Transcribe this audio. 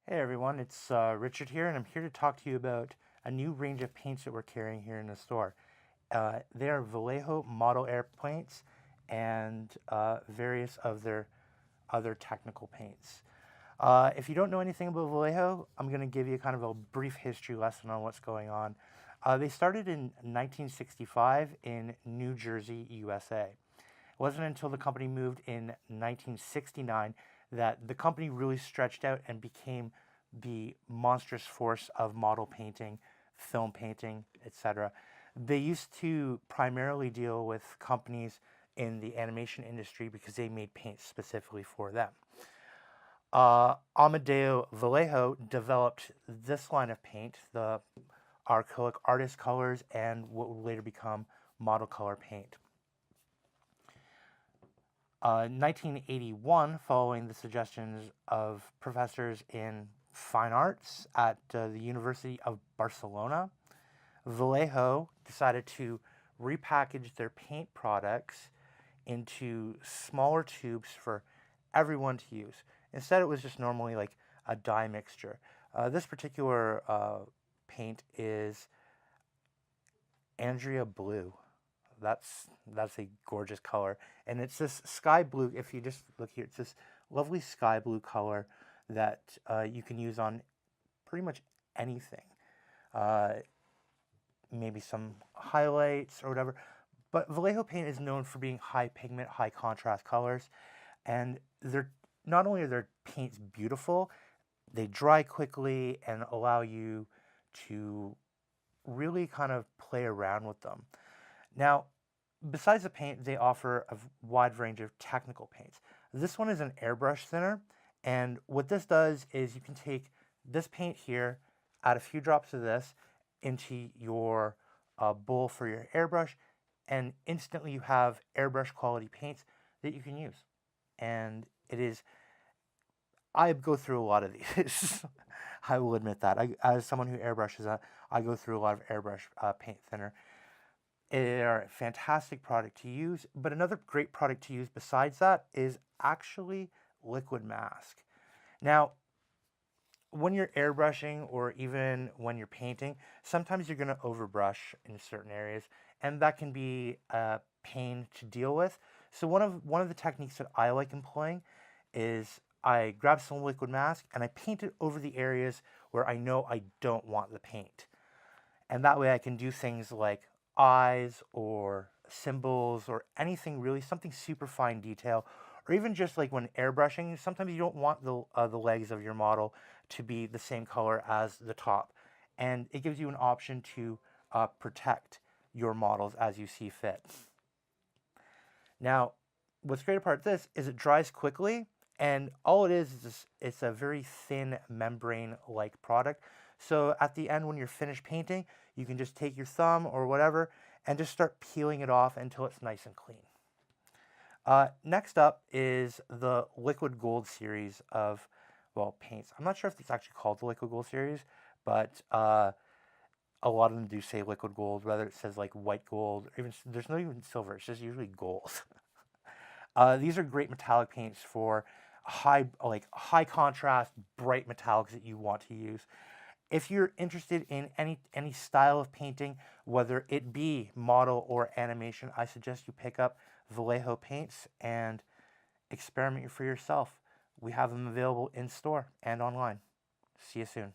Hey everyone, it's Richard here, and I'm here to talk to you about a new range of paints that we're carrying here in the store. They are Vallejo model air paints and various of their other technical paints. If you don't know anything about Vallejo, I'm going to give you kind of a brief history lesson on what's going on. They started in 1965 in New Jersey, USA. It wasn't until the company moved in 1969 that the company really stretched out and became the monstrous force of model painting, film painting, etc. They used to primarily deal with companies in the animation industry because they made paint specifically for them. Amadeo Vallejo developed this line of paint, the acrylic artist colors, and what would later become model color paint. 1981, following the suggestions of professors in fine arts at the University of Barcelona, Vallejo decided to repackage their paint products into smaller tubes for everyone to use. Instead, it was just normally like a dye mixture. This particular paint is Andrea Blue. That's a gorgeous color, and it's this sky blue. If you just look here, it's this lovely sky blue color that you can use on pretty much anything. Maybe some highlights or whatever. But Vallejo paint is known for being high pigment, high contrast colors, and they're not only are their paints beautiful, they dry quickly and allow you to really kind of play around with them. Now, besides the paint, they offer a wide range of technical paints. This one is an airbrush thinner, and what this does is you can take this paint here, add a few drops of this into your bowl for your airbrush, and instantly you have airbrush quality paints that you can use. And it is, I go through a lot of these. I will admit that. As someone who airbrushes, I go through a lot of airbrush paint thinner. They're a fantastic product to use, but another great product to use besides that is actually liquid mask. Now, when you're airbrushing or even when you're painting, sometimes you're going to overbrush in certain areas, and that can be a pain to deal with. So one of the techniques that I like employing is I grab some liquid mask and I paint it over the areas where I know I don't want the paint. And that way I can do things like eyes or symbols or anything really, something super fine detail, or even just like when airbrushing, sometimes you don't want the legs of your model to be the same color as the top. And it gives you an option to protect your models as you see fit. Now, what's great about this is it dries quickly, and all it is it's a very thin membrane-like product. So at the end, when you're finished painting, you can just take your thumb or whatever and just start peeling it off until it's nice and clean. Next up is the liquid gold series of, well, paints. I'm not sure if it's actually called the liquid gold series, but a lot of them do say liquid gold, whether it says like white gold, or even there's not even silver, it's just usually gold. These are great metallic paints for high contrast, bright metallics that you want to use. If you're interested in any style of painting, whether it be model or animation, I suggest you pick up Vallejo Paints and experiment for yourself. We have them available in store and online. See you soon.